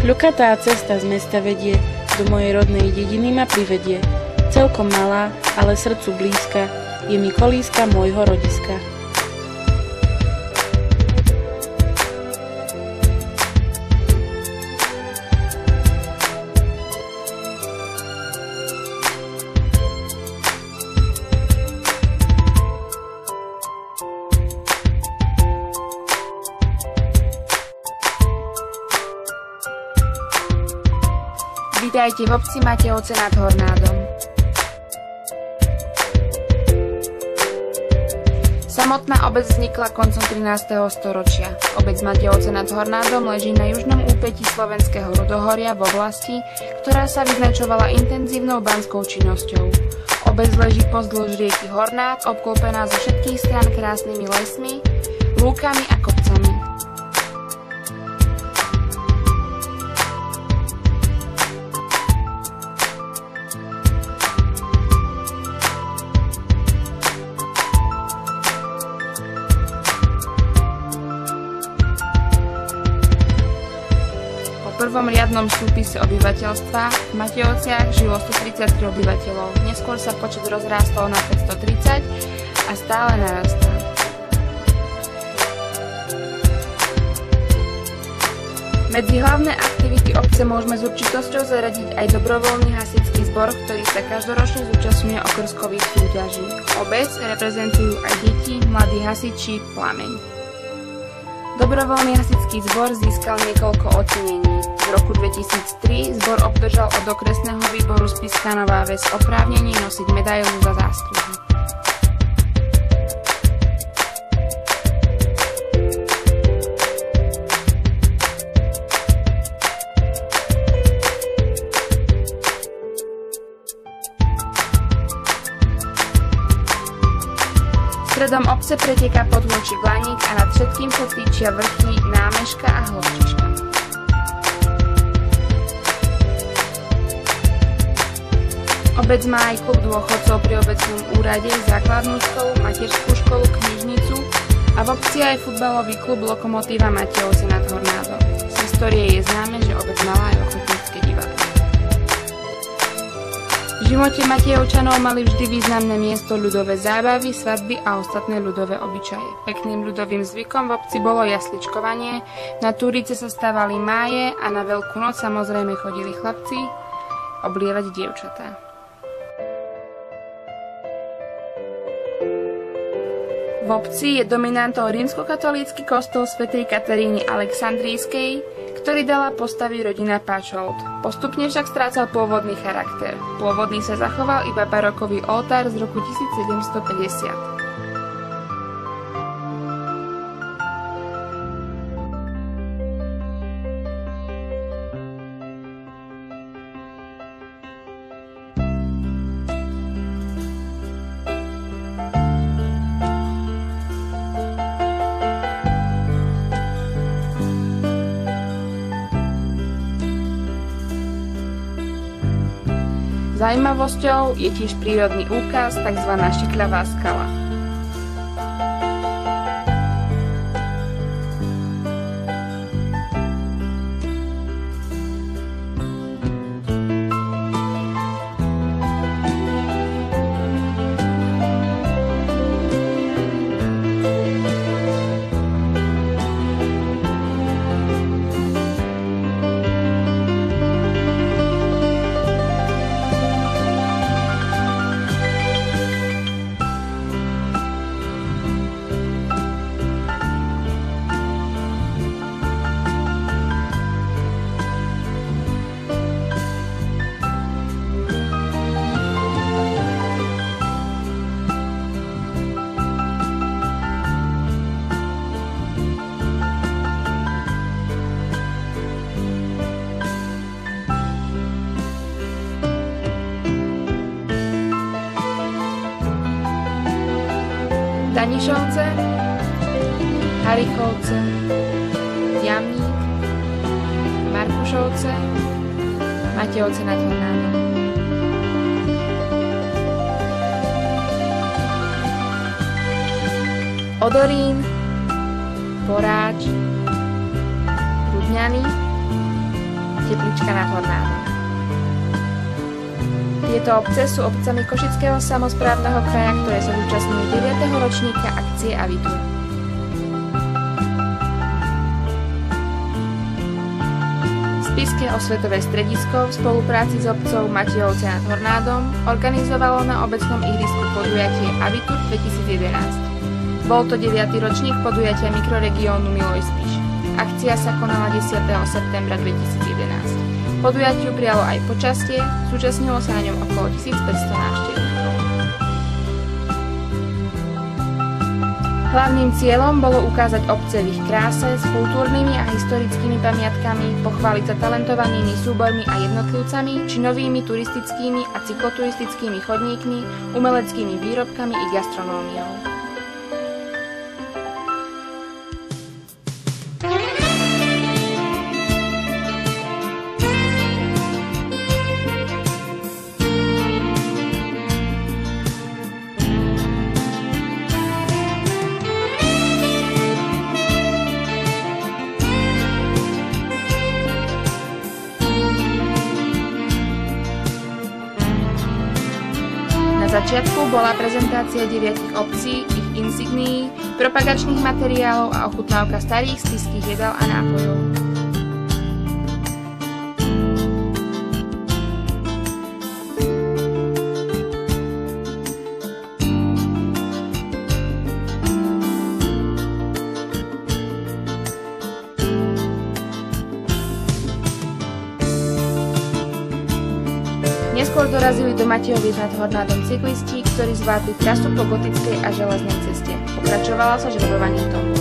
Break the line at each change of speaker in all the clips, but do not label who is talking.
Kľukatá cesta z mesta vedie, do mojej rodnej dediny ma privedie. Celkom malá, ale srdcu blízka, je mi kolíska môjho rodiska.
Vítajte v obci Matejovce nad Hornádom. Samotná obec vznikla koncom 13. storočia. Obec Matejovce nad Hornádom leží na južnom úpätí slovenského ľudohoria v oblasti, ktorá sa vyznačovala intenzívnou banskou činnosťou. Obec leží pozdĺž rieky Hornád, obklopená zo všetkých strán krásnymi lesmi, lúkami a kopcami. V prvom riadnom súpise obyvateľstva v Matejovciach žilo 133 obyvateľov. Neskôr sa počet rozrástol na 530 a stále narastá. Medzi hlavné aktivity obce môžeme s určitosťou zaradiť aj dobrovoľný hasičský zbor, ktorý sa každoročne zúčastňuje okrskových súťaží. Obec reprezentujú aj deti, mladí hasiči, Plameň. Dobrovoľný hasičský zbor získal niekoľko ocenení. V roku 2003 zbor obdržal od okresného výboru Spišská Nová Ves oprávnenie nosiť medailu za zásluhy. Stredom obce preteká potôčik Laník a nad všetkým sa týčia vrchy Námeška a Hlovčiška. Obec má aj klub dôchodcov pri obecnom úrade, základnú školu, materskú školu, knižnicu a v obci aj futbalový klub Lokomotíva Matejovce nad Hornádom. Z histórie je známe, že obec mala aj ochotnícke divadlo. V živote Matejovčanov mali vždy významné miesto ľudové zábavy, svadby a ostatné ľudové obyčaje. Pekným ľudovým zvykom v obci bolo jasličkovanie, na Túrice sa stávali máje a na Veľkú noc samozrejme chodili chlapci oblievať dievčatá. V obci je dominantou rímskokatolícky kostol svätej Kataríny Alexandrijskej, ktorý dala postaviť rodina Páčolt. Postupne však strácal pôvodný charakter. Pôvodný sa zachoval iba barokový oltár z roku 1750. Zajímavosťou je tiež prírodný úkaz, tzv. Šikľavá skala. Danišovce, Harichovce, Jamník, Markušovce, Matejovce nad Hornádom. Odorín, Poráč, Rudňany, Teplička nad Hornádom. Tieto obce sú obcami Košického samosprávneho kraja, ktoré sa zúčastňujú 9. ročníka akcie Avitur. Spišské osvetové stredisko v spolupráci s obcou Matejovce nad Hornádom organizovalo na obecnom ihrisku podujatie Avitur 2011. Bol to 9. ročník podujatia mikroregiónu Miloj Spiš. Akcia sa konala 10. septembra 2011. Podujatiu prijalo aj počasie, zúčastnilo sa na ňom okolo 1500 návštevníkov. Hlavným cieľom bolo ukázať obce v ich kráse s kultúrnymi a historickými pamiatkami, pochváliť sa talentovanými súbormi a jednotlivcami, či novými turistickými a cykloturistickými chodníkmi, umeleckými výrobkami i gastronómiou. Na začiatku bola prezentácia 9 obcí, ich insignií, propagačných materiálov a ochutnávka starých spišských jedál a nápojov. Neskôr dorazili do Matejoviec nad Hornádom cyklisti, ktorí zvládli trasu po gotickej a železnej ceste. Pokračovala sa žrebovaním tombol.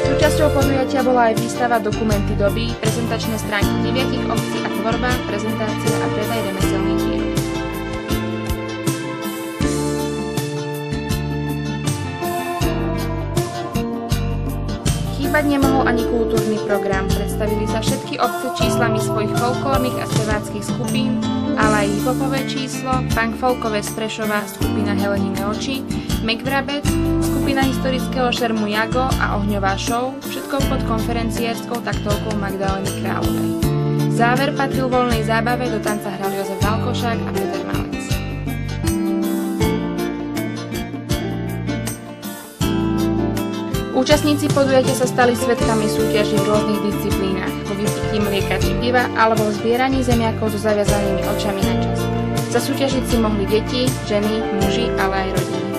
Súčasťou podujatia bola aj výstava Dokumenty doby, prezentačné stránky 9 obcí a tvorba, prezentácia a predaj remeselných výrobkov. Chýbať nemohol ani kultúrny program, predstavili sa všetky obce číslami svojich folklórnych a speváckých skupín, ale aj hip-hopové číslo, punk folkové z Prešova, skupina Helenine oči, McVrabec, skupina historického šermu Jago a ohňová show, všetko pod konferenciérskou taktovkou Magdalény Kráľovej. Záver patril voľnej zábave, do tanca hral Jozef Valkošák a Peter Malec. Účastníci podujatia sa stali svedkami súťaží v rôznych disciplínach, vo vypití mlieka či piva alebo v zbieraní zemiakov so zaviazanými očami na čas. Zasúťažiť si mohli deti, ženy, muži, ale aj rodiny.